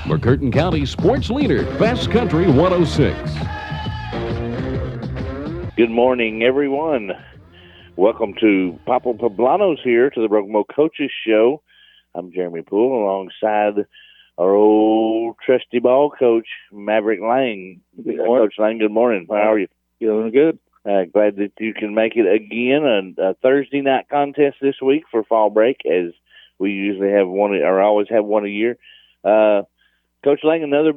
for Curtin County sports leader, Best Country 106. Good morning, everyone. Welcome to Papa Poblanos here to the Broken Bow Coaches Show. I'm Jeremy Poole alongside our old trusty ball coach, Maverick Lang. Coach Lang, good morning. How are you? Feeling good. Glad that you can make it again. A Thursday night contest this week for fall break, as we usually have one, or always have one a year. Coach Lang, another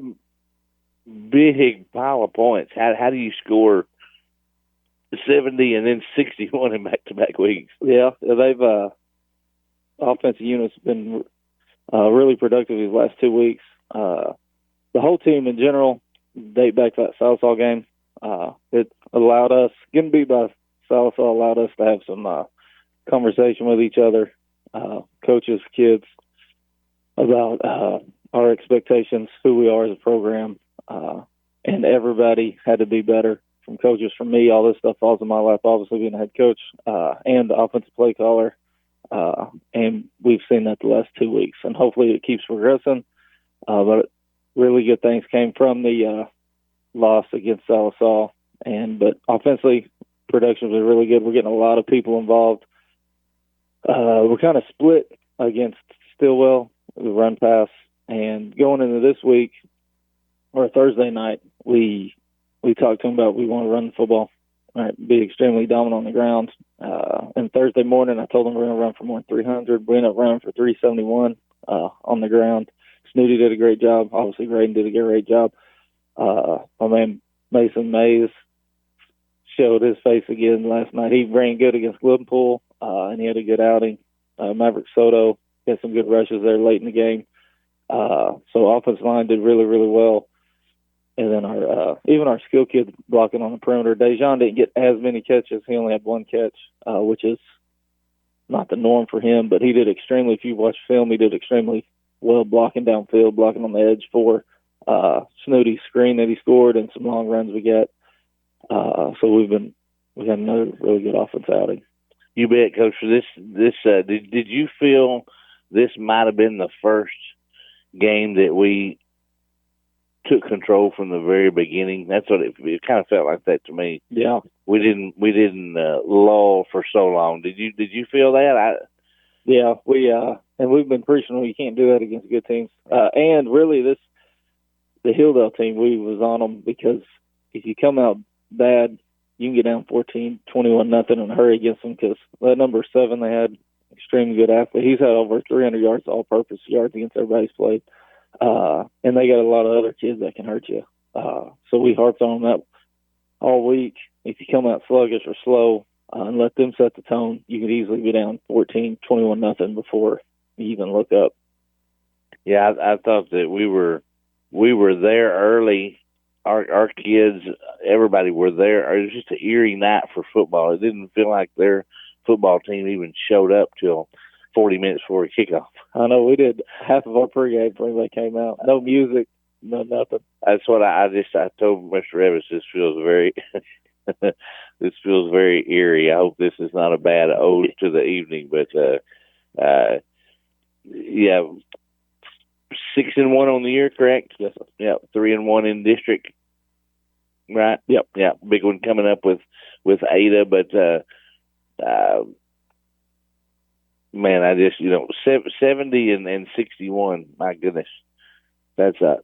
big pile of points. How do you score 70 and then 61 in back-to-back weeks? Yeah, they've offensive units been really productive these last 2 weeks. The whole team in general, date back to that Sallisaw game. It allowed us, getting beat by Sallisaw allowed us to have some conversation with each other, coaches, kids, about our expectations, who we are as a program, and everybody had to be better. From coaches, from me, all this stuff falls in my lap, obviously being a head coach and the offensive play caller. And we've seen that the last 2 weeks, and hopefully it keeps progressing. But really good things came from the loss against Sallisaw. But offensively, production was really good. We're getting a lot of people involved. We're kind of split against Stillwell, the run pass. And going into this week, or Thursday night, we talked to them about we want to run the football, right, be extremely dominant on the ground. And Thursday morning, I told them we're going to run for more than 300. We ended up running for 371 on the ground. Snooty did a great job. Obviously, Graydon did a great job. My man Mason Mays showed his face again last night. He ran good against Glenpool, and he had a good outing. Maverick Soto had some good rushes there late in the game. So offensive line did really, really well. And then even our skill kids blocking on the perimeter. Dejan didn't get as many catches. He only had one catch, which is not the norm for him. But he did extremely, if you watch film, he did extremely well blocking downfield, blocking on the edge for Snooty's screen that he scored and some long runs we got. So we had another really good offense outing. You bet, Coach. For this, did you feel this might have been the first game that we took control from the very beginning? That's what it kind of felt like that to me. Yeah, we didn't lull for so long. Did you feel that? Yeah, and we've been preaching you can't do that against good teams. And really, the Hilldale team, we was on them because if you come out bad, you can get down 14-21-0 in a hurry against them, because that number 7 they had extremely good athlete. He's had over 300 yards all-purpose yards against everybody's played. And they got a lot of other kids that can hurt you. So we harped on them that all week. If you come out sluggish or slow and let them set the tone, you could easily be down 14-21-0 before you even look up. Yeah, I thought that we were there early. Our kids, everybody were there. It was just an eerie night for football. It didn't feel like their football team even showed up till 40 minutes before kickoff. I know we did half of our pregame before they came out. No music, no nothing. That's what I told Mr. Evans. This feels very, this feels very eerie. I hope this is not a bad ode to the evening, but yeah, 6-1 on the year, correct? Yes, sir. Yeah, 3-1 in district, right? Yep. Yeah, big one coming up with Ada, but man, I just 70 and 61. My goodness, that's a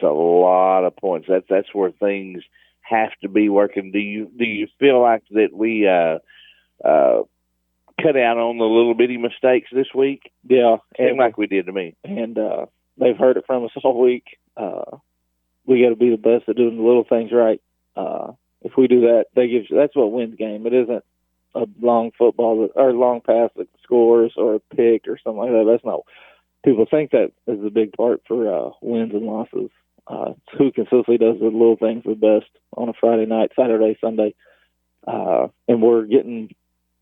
lot of points. That's where things have to be working. Do you feel like that we cut out on the little bitty mistakes this week? Yeah, seemed like we did to me. And they've heard it from us all week. We got to be the best at doing the little things right. If we do that, that's what wins game. It isn't a long football or long pass that scores or a pick or something like that. That's not. People think that is a big part for wins and losses. It's who consistently does the little things the best on a Friday night, Saturday, Sunday, and we're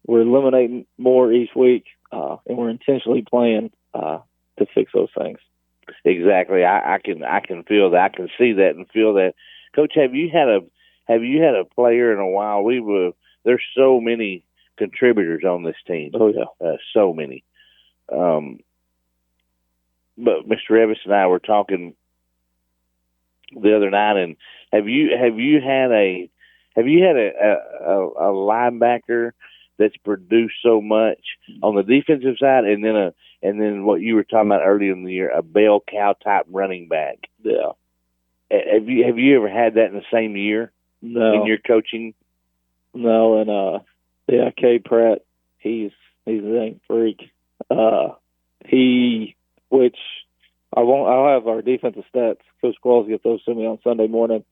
eliminating more each week, and we're intentionally playing to fix those things. Exactly. I can feel that. I can see that and feel that. Coach, have you had a player in a while? There's so many contributors on this team. Oh yeah, so many. But Mr. Evans and I were talking the other night. And have you had a linebacker that's produced so much on the defensive side, and then what you were talking about earlier in the year, a bell cow type running back? Yeah. Have you ever had that in the same year? No. In your coaching? No, and K. Pratt, he's a dang freak. I'll have our defensive stats. Coach Qualls gets those to me on Sunday morning,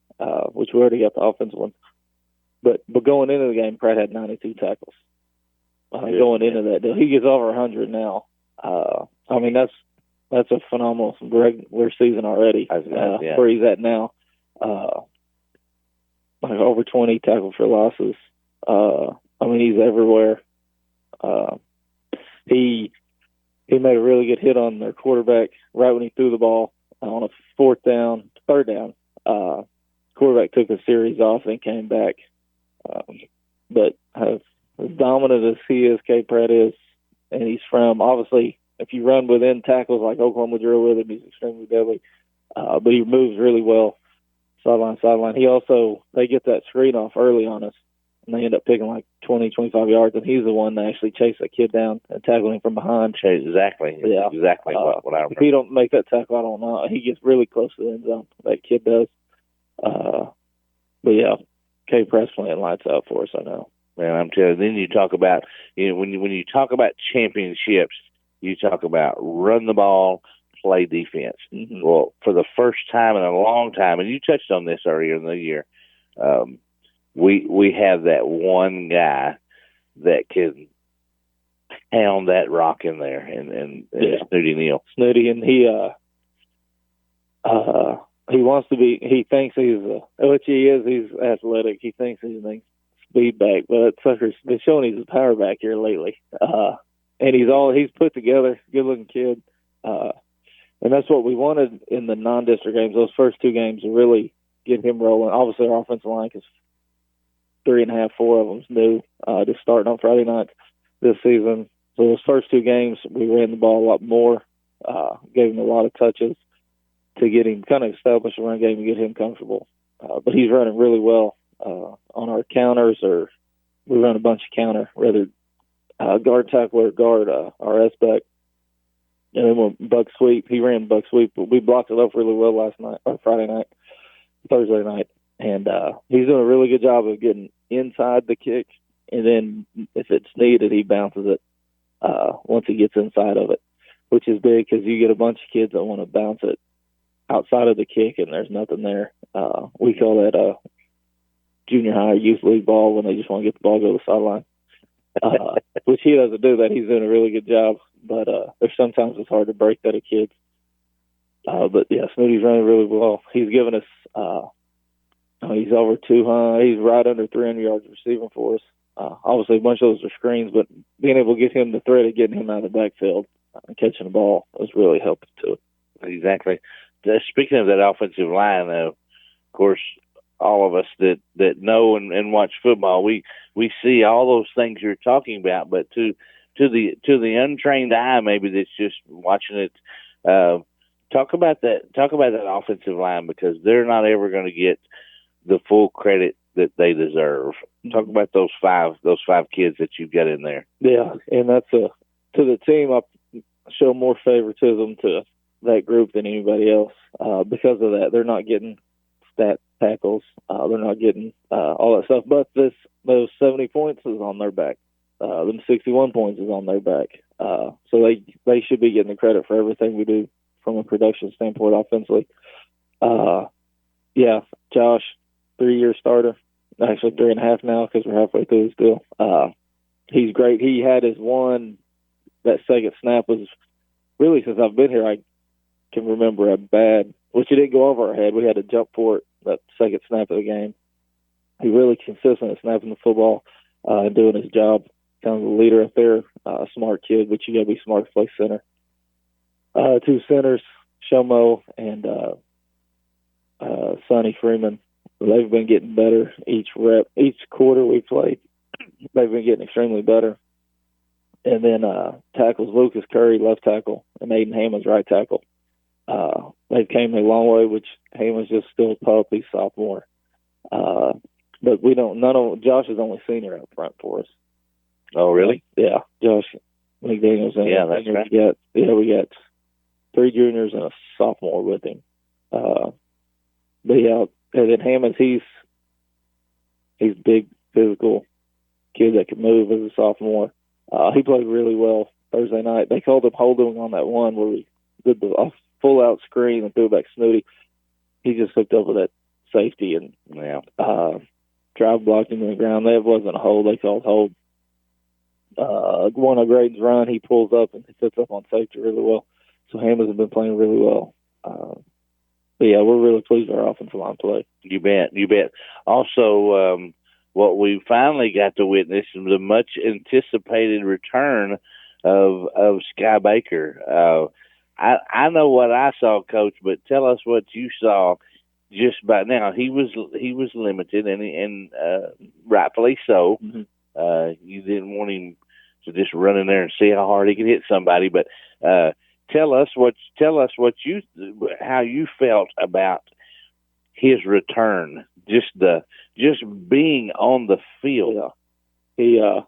which we already got the offensive ones. But going into the game, Pratt had 92 tackles. Going into that deal, he gets over 100 now. I mean, that's a phenomenal regular season already. Where he's at now, like over 20 tackles for losses. I mean, he's everywhere. He made a really good hit on their quarterback right when he threw the ball on a third down. Quarterback took a series off and came back. But as dominant as he is, K. Pratt is, and he's from, obviously, if you run within tackles like Oklahoma drew with him, he's extremely deadly. But he moves really well, sideline. They get that screen off early on us, and they end up picking like 20, 25 yards, and he's the one that actually chased that kid down and tackling him from behind. Exactly. Yeah. Exactly what I remember. If he don't make that tackle, I don't know. He gets really close to the end zone. That kid does. But yeah, K. Pratt's playing lights out for us, I know. Man, I'm telling you, then you talk about, when you talk about championships, you talk about run the ball, play defense. Mm-hmm. Well, for the first time in a long time, and you touched on this earlier in the year, we have that one guy that can pound that rock in there, and Snooty Neal. Snooty, and he wants to be. He thinks which he is. He's athletic. He thinks he's a speed back, but sucker's been showing he's a power back here lately. And he's put together, good looking kid. And that's what we wanted in the non-district games. Those first two games to really get him rolling. Obviously, our offensive line, because 3.5, 4 of them's new, just starting on Friday night this season. So those first two games, we ran the ball a lot more, gave him a lot of touches to get him kind of establish a run game and get him comfortable. But he's running really well on our counters, or we run a bunch of counter, whether guard tackle or guard our S-back. And then when buck sweep, he ran buck sweep, but we blocked it up really well Thursday night. And he's doing a really good job of getting inside the kick. And then if it's needed, he bounces it once he gets inside of it, which is big because you get a bunch of kids that want to bounce it outside of the kick and there's nothing there. We call that junior high youth league ball when they just want to get the ball go to the sideline. Which he doesn't do that. He's doing a really good job. But there's sometimes it's hard to break that at kids. But yeah, Snooty's running really well. He's given us he's over 200. He's right under 300 yards receiving for us. Obviously, a bunch of those are screens, but being able to get him the threat of getting him out of the backfield and catching the ball was really helping to it. Exactly. Speaking of that offensive line, though, of course, all of us that know and watch football, we see all those things you're talking about, but to the untrained eye, maybe that's just watching it. Talk about that offensive line, because they're not ever going to get the full credit that they deserve. Talk about those five kids that you've got in there. Yeah, and that's to the team. I show more favoritism to that group than anybody else because of that. They're not getting stat tackles. They're not getting all that stuff. But those 70 points is on their back. Them 61 points is on their back. So they should be getting the credit for everything we do from a production standpoint offensively. Yeah, Josh, 3-year starter. Actually 3.5 now because we're halfway through his deal. He's great. He had that second snap was really, since I've been here, I can remember a bad, which it didn't go over our head. We had to jump for it, that second snap of the game. He really consistent at snapping the football and doing his job. Kind of the leader up there, smart kid, but you got to be smart to play center. 2 centers, Shomo and Sonny Freeman. They've been getting better each quarter we played. They've been getting extremely better. And then tackles, Lucas Curry, left tackle, and Aiden Hammond's right tackle. They've they've came a long way, which Haman's just still a pup. He's sophomore. But Josh is only senior up front for us. Oh, really? Yeah, Josh McDaniel's in. Yeah, that's right. We got 3 juniors and a sophomore with him. But yeah, and then Hammond, he's big, physical kid that can move as a sophomore. He played really well Thursday night. They called him holding on that one where we did the full out screen and threw it back snooty. He just hooked up with that safety and drive blocked him in the ground. That wasn't a hold. They called hold. One of Graydon's run, he pulls up and he sets up on safety really well. So Hammond has been playing really well. But yeah, we're really pleased with our offensive line play. You bet. Also, what we finally got to witness is the much anticipated return of Sky Baker. I know what I saw, Coach, but tell us what you saw. Just by now, he was limited, and rightfully so. Mm-hmm. You didn't want him to just run in there and see how hard he could hit somebody. But tell us how you felt about his return. Just being on the field. Yeah.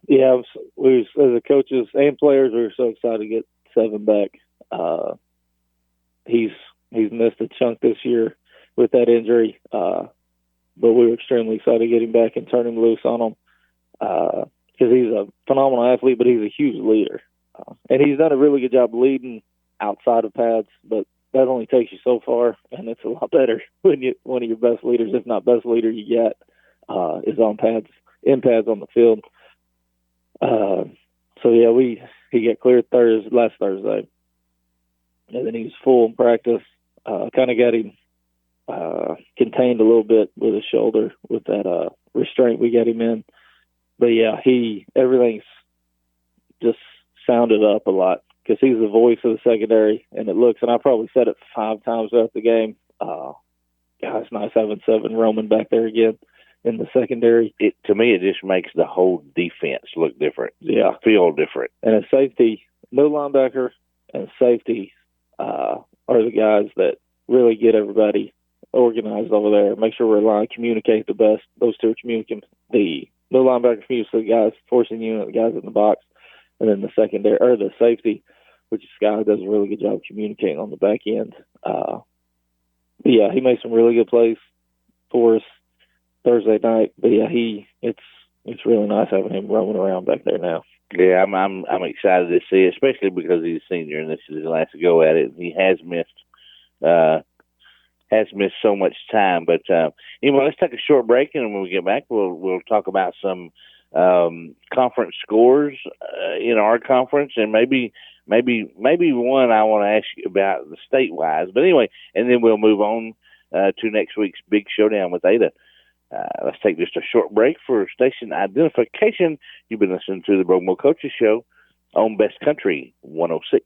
We as the coaches and players, we were so excited to get Seven back. He's missed a chunk this year with that injury, but we were extremely excited to get him back and turn him loose on him because he's a phenomenal athlete, but he's a huge leader. And he's done a really good job leading outside of pads, but that only takes you so far, and it's a lot better when one of your best leaders, if not best leader you get, is on pads, in pads on the field. So yeah, he got cleared last Thursday, and then he was full in practice. Kind of got him contained a little bit with his shoulder with that restraint we got him in. But yeah, everything's just sounded up a lot because he's the voice of the secondary, and I probably said it 5 times throughout the game. It's nice having Seven Roman back there again in the secondary. To me, it just makes the whole defense look different. Yeah. Feel different. And a safety, no linebacker and safety are the guys that really get everybody organized over there. Make sure we're communicate the best. Those two are communicating. The no linebacker communicates the guys forcing you, the guys in the box, and then the secondary or the safety, which is Sky, does a really good job communicating on the back end. Yeah, he made some really good plays for us Thursday night. But yeah, it's really nice having him roaming around back there now. Yeah, I'm excited to see it, especially because he's a senior and this is his last go at it. He has missed so much time. But anyway, let's take a short break, and when we get back, we'll talk about some conference scores in our conference, and maybe one I want to ask you about the statewide. But anyway, and then we'll move on to next week's big showdown with Ada. Let's take just a short break for station identification. You've been listening to the Broken Bow Coaches Show on Best Country 106.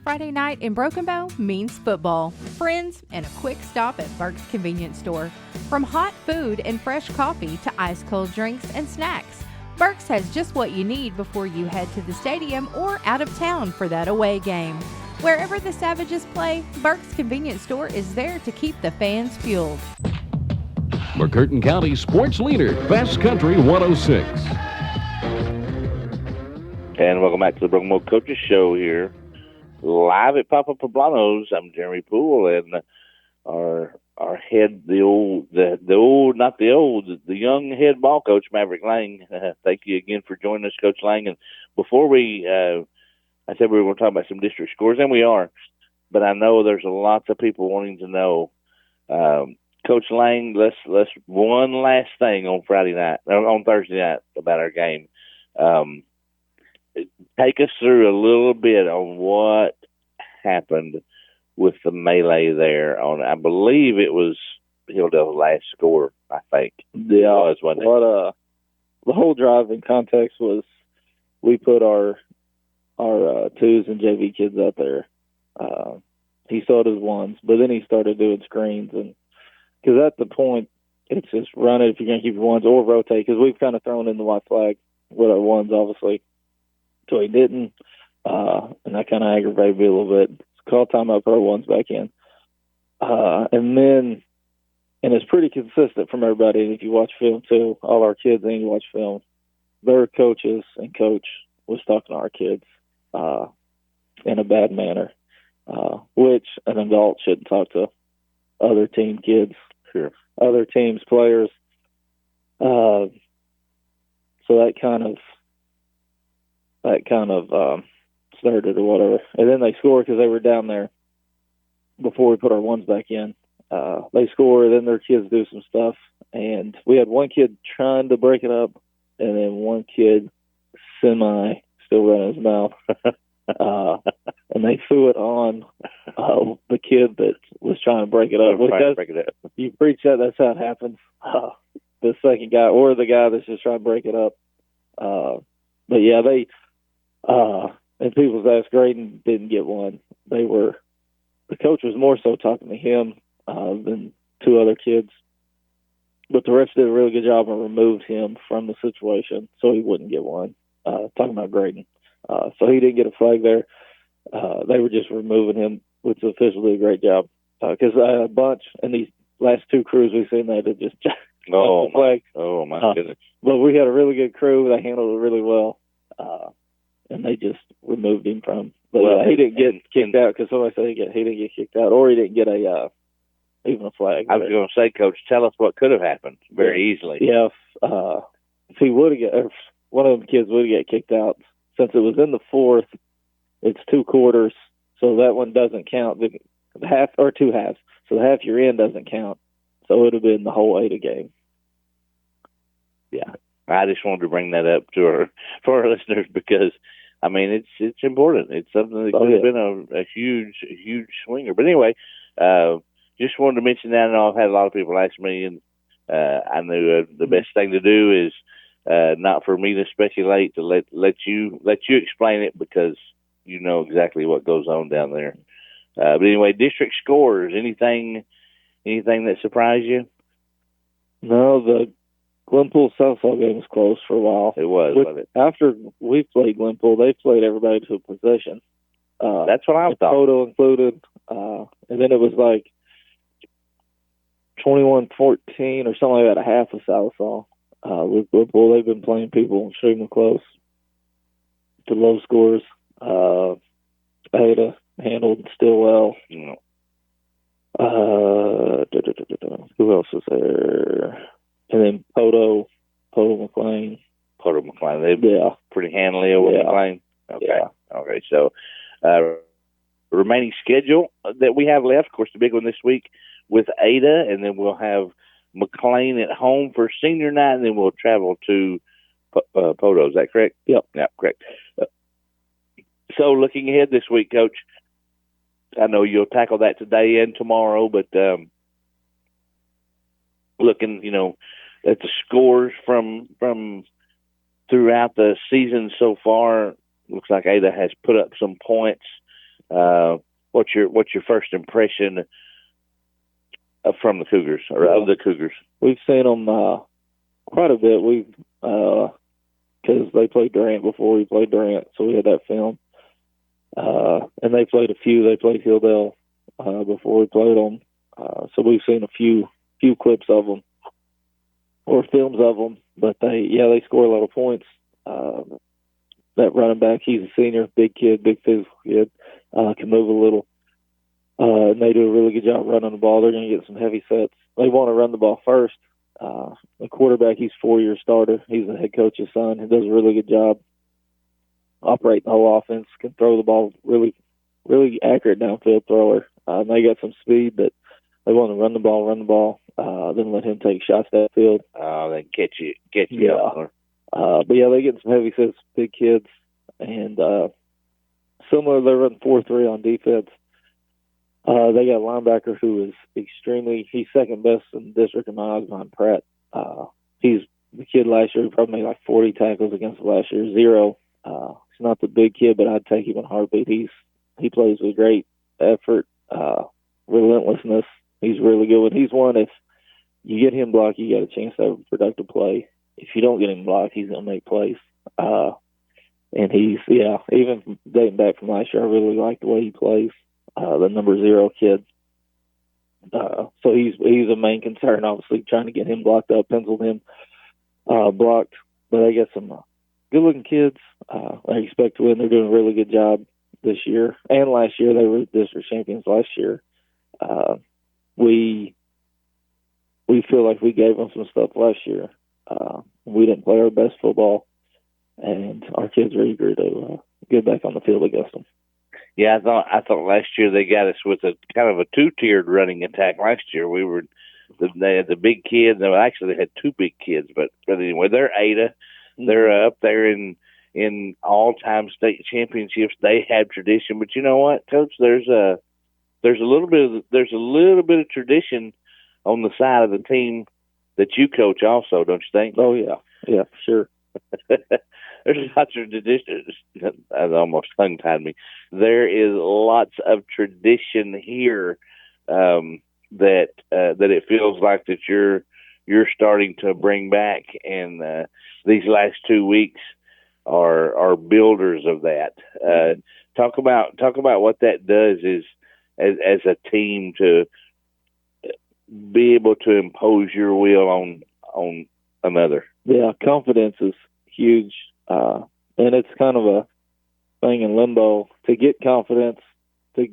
Friday night in Broken Bow means football, friends, and a quick stop at Burke's Convenience Store. From hot food and fresh coffee to ice-cold drinks and snacks, Burke's has just what you need before you head to the stadium or out of town for that away game. Wherever the Savages play, Burke's Convenience Store is there to keep the fans fueled. McCurtain County sports leader, Best Country 106. And welcome back to the Broken Bow Coaches Show here, live at Papa Poblano's. I'm Jeremy Poole, and our head, the young head ball coach, Maverick Lang. Thank you again for joining us, Coach Lang. And before I said we were going to talk about some district scores, and we are, but I know there's lots of people wanting to know. Coach Lang, let's one last thing on Thursday night about our game. Take us through a little bit on what happened with the melee there. I believe it was Hilldale's last score, I think. Yeah, the whole drive in context was we put our twos and JV kids out there. He started as ones, but then he started doing screens, and because at the point it's just run it if you're going to keep your ones or rotate, because we've kind of thrown in the white flag with our ones, obviously. So he didn't, and that kind of aggravated me a little bit. Call timeout, put our ones back in. and it's pretty consistent from everybody. And if you watch film too, all our kids and you watch film, their coaches and coach was talking to our kids in a bad manner, which an adult shouldn't talk to other team kids, Sure. other teams' players. So that kind of started or whatever. And then they scored because they were down there before we put our ones back in. They score, then their kids do some stuff. And we had one kid trying to break it up, and then one kid still running his mouth. And they threw it on the kid that was trying to break it up. You preach that's how it happens. The second guy or the guy that's just trying to break it up. But yeah, they and people's asked, Graydon didn't get one. The coach was more so talking to him than two other kids. But the refs did a really good job and removed him from the situation so he wouldn't get one. Talking about Graydon. So he didn't get a flag there. They were just removing him, which the officials did a great job. Because a bunch in these last two crews we've seen, they did just the flag. My goodness. But we had a really good crew. They handled it really well. And they just removed him from. But he didn't get kicked out because somebody said he didn't get kicked out, or he didn't get even a flag. I was going to say, Coach, tell us what could have happened very easily. Yeah, if he would have if one of them kids would have got kicked out, since it was in the fourth, it's 2 quarters, so that one doesn't count. The half or 2 halves, so the half you're in doesn't count. So it would have been the whole 8 game. Yeah, I just wanted to bring that up for our listeners because, I mean, it's important. It's something that could have been a huge swinger. But anyway, just wanted to mention that. And I've had a lot of people ask me, and I knew the best thing to do is not for me to speculate, to let you explain it because you know exactly what goes on down there. But anyway, district scores. Anything that surprised you? No, the Glenpool Southall game was close for a while. It was, wasn't it? After we played Glenpool, they played everybody to a possession. That's what I thought. Total included. And then it was like 21-14 or something like that, a half of Southall. With Glenpool, they've been playing people extremely close to low scores. Ada handled still well. Yeah. Who else was there? And then Poto McLean. They pretty handily over McLean. Okay. Yeah. Okay. So, remaining schedule that we have left, of course, the big one this week with Ada, and then we'll have McLean at home for senior night, and then we'll travel to Poto. Is that correct? Yep. Yeah, correct. So, looking ahead this week, Coach, I know you'll tackle that today and tomorrow, but looking, at the scores from throughout the season so far, looks like Ada has put up some points. What's your first impression from the Cougars or of the Cougars? We've seen them quite a bit. Because they played Durant before we played Durant, so we had that film. And they played a few. They played Hilldale before we played them. So we've seen a few clips of them or films of them. But they score a lot of points. That running back, he's a senior, big kid, big physical kid, can move a little. And they do a really good job running the ball. They're going to get some heavy sets. They want to run the ball first. The quarterback, he's a 4-year starter. He's the head coach's son. He does a really good job operating the whole offense, can throw the ball really, really accurate downfield thrower. They got some speed, but they want to run the ball, then let him take shots downfield. Then catch you. Yeah. But yeah, they get some heavy sets, big kids, and similar, they run 4-3 on defense. They got a linebacker who is he's second best in the district in my eyes behind Pratt. He's the kid last year, he probably made like 40 tackles against last year, 0. He's not the big kid, but I'd take him in a heartbeat. He plays with great effort, relentlessness. He's really good. When he's one, if you get him blocked, you got a chance to have a productive play. If you don't get him blocked, he's going to make plays. And even dating back from last year, I really like the way he plays. The number 0 kid. So he's a main concern, obviously, trying to get him blocked up, penciled him blocked. But they got some good-looking kids. I expect to win. They're doing a really good job this year and last year. They were district champions last year. We feel like we gave them some stuff last year. We didn't play our best football, and our kids are eager to get back on the field against them. Yeah, I thought last year they got us with a kind of a two-tiered running attack. Last year they had the big kids. No, actually they had two big kids, but anyway, they're Ada. They're up there in all-time state championships. They have tradition, but you know what, Coach? There's a little bit of tradition on the side of the team that you coach also, don't you think? Oh yeah, for sure. There's lots of tradition. That almost tongue-tied me. There is lots of tradition here that it feels like that you're starting to bring back, and these last 2 weeks are builders of that. Talk about what that does is as a team to be able to impose your will on another. Yeah, confidence is huge. And it's kind of a thing in limbo. To get confidence, to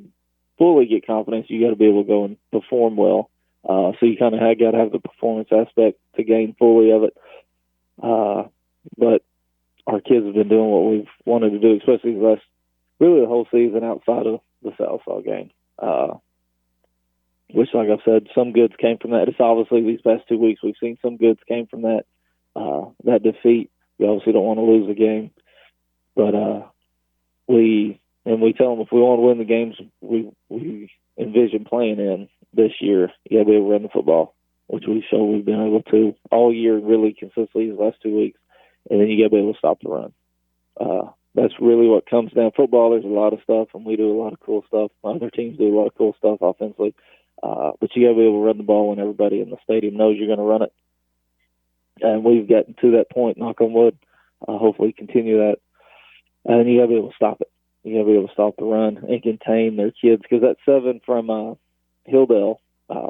fully get confidence, you got to be able to go and perform well. So you kind of got to have the performance aspect to gain fully of it. But our kids have been doing what we've wanted to do, especially the whole season outside of the Southall game. Which, like I've said, some goods came from that. It's obviously these past 2 weeks we've seen some goods came from that defeat. We obviously don't want to lose the game, but we tell them if we want to win the games we envision playing in this year, you got to be able to run the football, which we show we've been able to all year, really consistently these last 2 weeks, and then you got to be able to stop the run. That's really what comes down. Football, there's a lot of stuff, and we do a lot of cool stuff. Other teams do a lot of cool stuff offensively, but you got to be able to run the ball when everybody in the stadium knows you're going to run it. And we've gotten to that point, knock on wood, hopefully continue that. And you got to be able to stop it. You got to be able to stop the run and contain their kids. Because that 7 from Hilldale,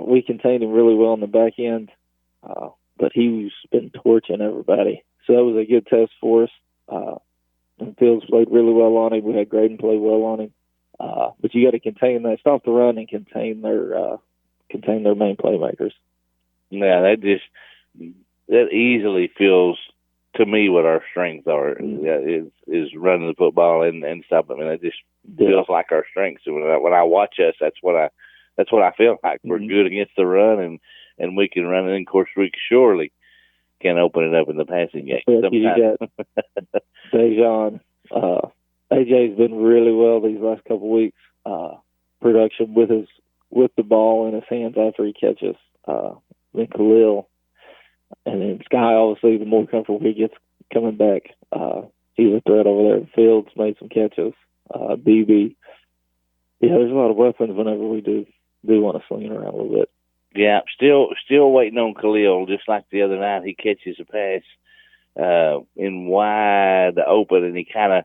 we contained him really well on the back end, but he's been torching everybody. So that was a good test for us. And Fields played really well on him. We had Graydon play well on him. But you got to contain that, stop the run, and contain their main playmakers. Yeah, that easily feels to me what our strengths are. Is running the football and stuff. I mean, it just feels like our strengths. When I watch us, that's what I feel like. We're good against the run, and we can run it. And of course, we surely can open it up in the passing game. You got Dejan. AJ's been really well these last couple of weeks. Production with the ball in his hands after he catches. Then Khalil. And then Sky, obviously, the more comfortable he gets coming back, he's a threat over there. Fields made some catches. BB. Yeah, there's a lot of weapons whenever we do want to sling it around a little bit. Yeah, still waiting on Khalil. Just like the other night, he catches a pass in wide open, and he kind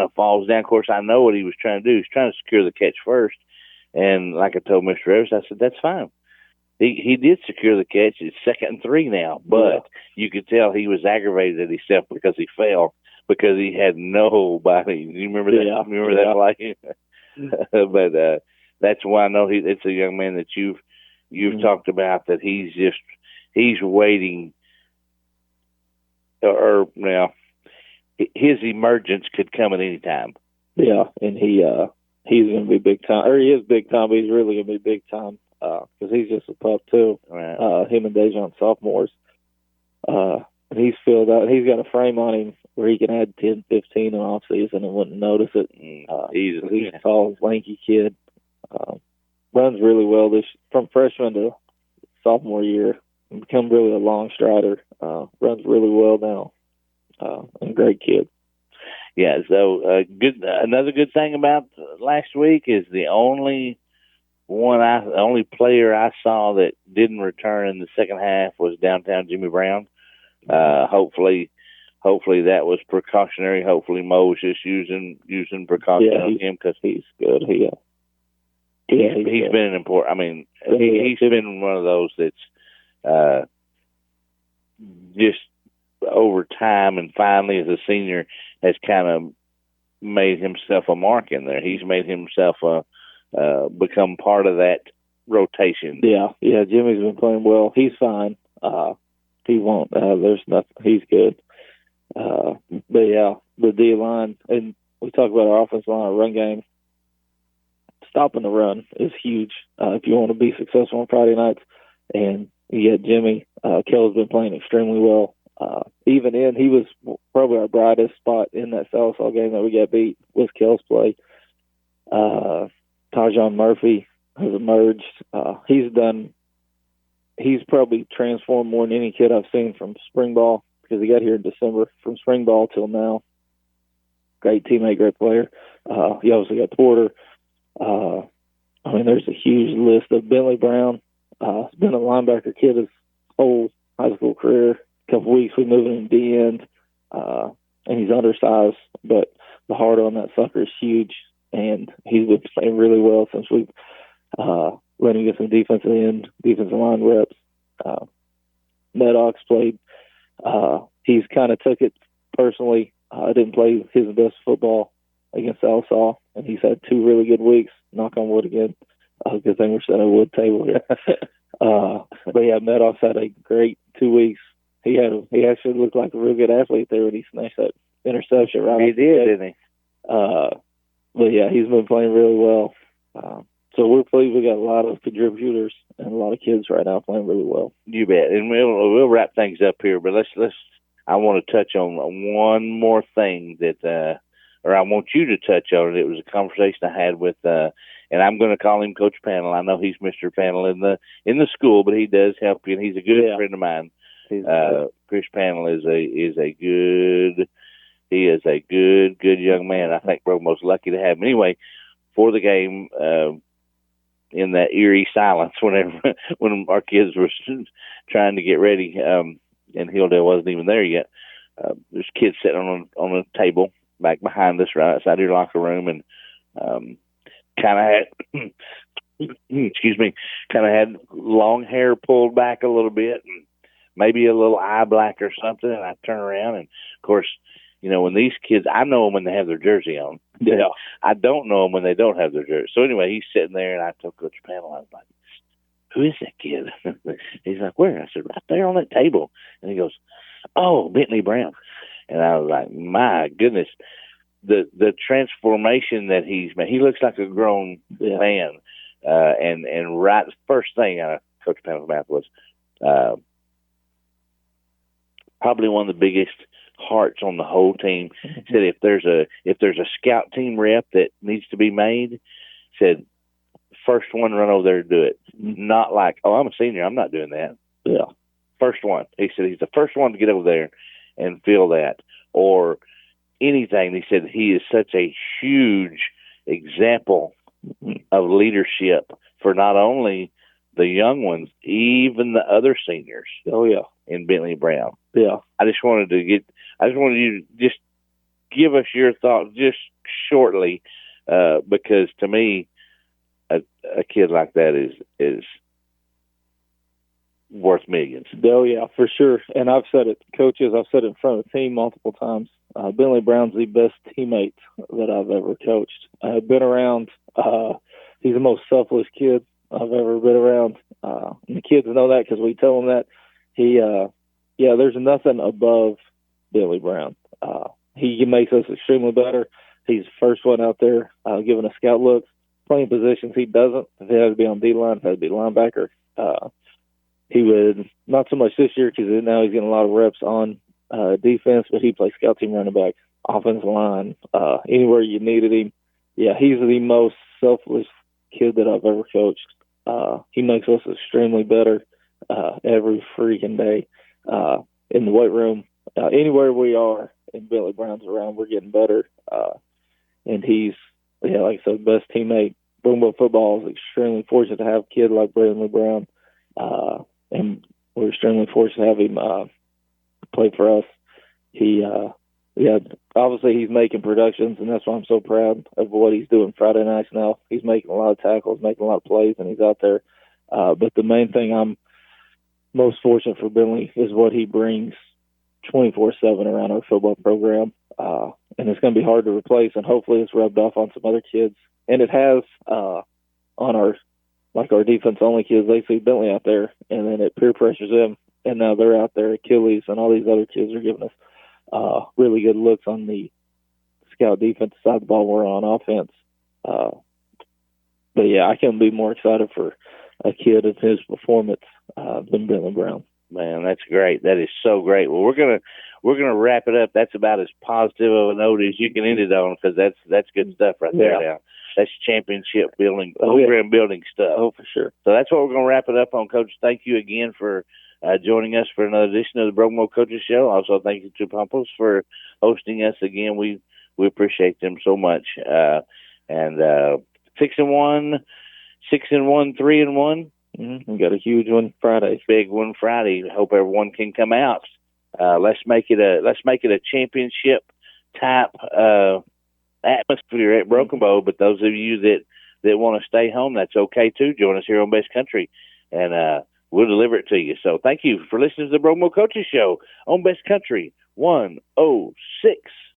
of falls down. Of course, I know what he was trying to do. He's trying to secure the catch first. And like I told Mr. Rivers, I said, that's fine. He did secure the catch. It's 2nd and 3 now, but you could tell he was aggravated at himself because he fell, because he had nobody. You remember that? Yeah. Remember that play? But that's why I know it's a young man that you've talked about, that he's waiting, or his emergence could come at any time. Yeah, and he's going to be big time, or he is big time, but he's really going to be big time. Because he's just a pup too. Right. Him and Dejan sophomores. And he's filled out. He's got a frame on him where he can add 10, 15 in off season and wouldn't notice it. He's a tall, lanky kid. Runs really well from freshman to sophomore year. Become really a long strider. Runs really well now. And a great kid. Yeah. So another good thing about last week is the only player I saw that didn't return in the second half was downtown Jimmy Brown. Hopefully that was precautionary. Hopefully Mo was just using precaution on him, because he's good. Yeah, he's been an important. I mean, he's been one of those that's just over time and finally as a senior has kind of made himself a mark in there. He's made himself become part of that rotation. Yeah. Jimmy's been playing well. He's fine. He won't. There's nothing. He's good. But yeah, the D line, and we talk about our offensive line, our run game. Stopping the run is huge if you want to be successful on Friday nights. And you get Jimmy. Kel's been playing extremely well. Even he was probably our brightest spot in that Sallisaw game that we got beat with Kel's play. Tajon Murphy has emerged. He's probably transformed more than any kid I've seen from spring ball, because he got here in December, from spring ball till now. Great teammate, great player. He obviously got Porter. I mean, there's a huge list of Bentley Brown. He's been a linebacker kid his whole high school career. A couple weeks we moved him D end, and he's undersized, but the heart on that sucker is huge, and he's been playing really well since we've let him get some defensive line reps. Maddox played. He's kind of took it personally. Didn't play his best football against Sallisaw, and he's had 2 really good weeks. Knock on wood again. Good thing we're sitting at a wood table here. But yeah, Maddox had a great 2 weeks. He actually looked like a real good athlete there when he snatched that interception. Right? He did, didn't he? But yeah, he's been playing really well. So we're pleased. We got a lot of contributors and a lot of kids right now playing really well. You bet. And we'll wrap things up here, but let's. I want to touch on one more thing that, or I want you to touch on it. It was a conversation I had with, and I'm going to call him Coach Panel. I know he's Mr. Panel in the school, but he does help you, and he's a good friend of mine. Chris Panel is a good young man. I think we're most lucky to have him. Anyway, for the game, in that eerie silence when our kids were trying to get ready, and Hilldale wasn't even there yet. There's kids sitting on a table back behind us, right outside your locker room, and kind of had, excuse me, kind of had long hair pulled back a little bit, and maybe a little eye black or something. And I turn around, and of course, when these kids, I know them when they have their jersey on. Yeah. I don't know them when they don't have their jersey. So anyway, he's sitting there, and I told Coach Panel, I was like, "Who is that kid?" He's like, "Where?" I said, "Right there on that table." And he goes, "Oh, Bentley Brown." And I was like, "My goodness, the transformation that he's made. He looks like a grown man." And right, the first thing out of Coach Panel's mouth was probably one of the biggest hearts on the whole team. He said, if there's a scout team rep that needs to be made, said, first one run over there to do it. Not like, "Oh, I'm a senior, I'm not doing that." Yeah. First one. He said he's the first one to get over there and feel that, or anything. He said he is such a huge example of leadership for not only the young ones, even the other seniors. Oh yeah. In Bentley Brown. Yeah. I just wanted you to just give us your thoughts just shortly, because to me, a kid like that is worth millions. Oh yeah, for sure. And I've said it, coaches. I've said it in front of the team multiple times. Bentley Brown's the best teammate that I've ever coached. I've been around. He's the most selfless kid I've ever been around. And the kids know that because we tell them that. There's nothing above Bentley Brown. He makes us extremely better. He's the first one out there giving us scout looks, playing positions he doesn't. If it had to be on D-line, if it had to be linebacker. He would, not so much this year because now he's getting a lot of reps on defense, but he plays scout team running back, offensive line, anywhere you needed him. Yeah, he's the most selfless kid that I've ever coached. He makes us extremely better every freaking day in the weight room. Anywhere we are and Billy Brown's around, we're getting better. And he's, like I said, best teammate. Broomville football is extremely fortunate to have a kid like Bentley Brown. And we're extremely fortunate to have him play for us. He yeah, obviously he's making productions, and that's why I'm so proud of what he's doing Friday nights now. He's making a lot of tackles, making a lot of plays, and he's out there. But the main thing I'm most fortunate for Bentley is what he brings 24/7 around our football program. And it's going to be hard to replace, and hopefully it's rubbed off on some other kids. And it has on our defense-only kids. They see Bentley out there, and then it peer pressures them, and now they're out there. Achilles and all these other kids are giving us really good looks on the scout defense side of the ball. We're on offense. But, yeah, I can't be more excited for a kid of his performance than Bentley Brown. Man, that's great. That is so great. Well, we're gonna wrap it up. That's about as positive of a note as you can end it on, because that's good stuff right there. Now, that's championship building, program building stuff. Oh, for sure. So that's what we're gonna wrap it up on, Coach. Thank you again for joining us for another edition of the Broken Coaches Show. Also, thank you to Pumples for hosting us again. We appreciate them so much. And 6-1, 6-1, 3-1. We got a huge one Friday. Big one Friday. Hope everyone can come out. Let's make it a championship type atmosphere at Broken Bow. But those of you that want to stay home, that's okay too. Join us here on Best Country, and we'll deliver it to you. So thank you for listening to the Broken Bow Coaches Show on Best Country 106.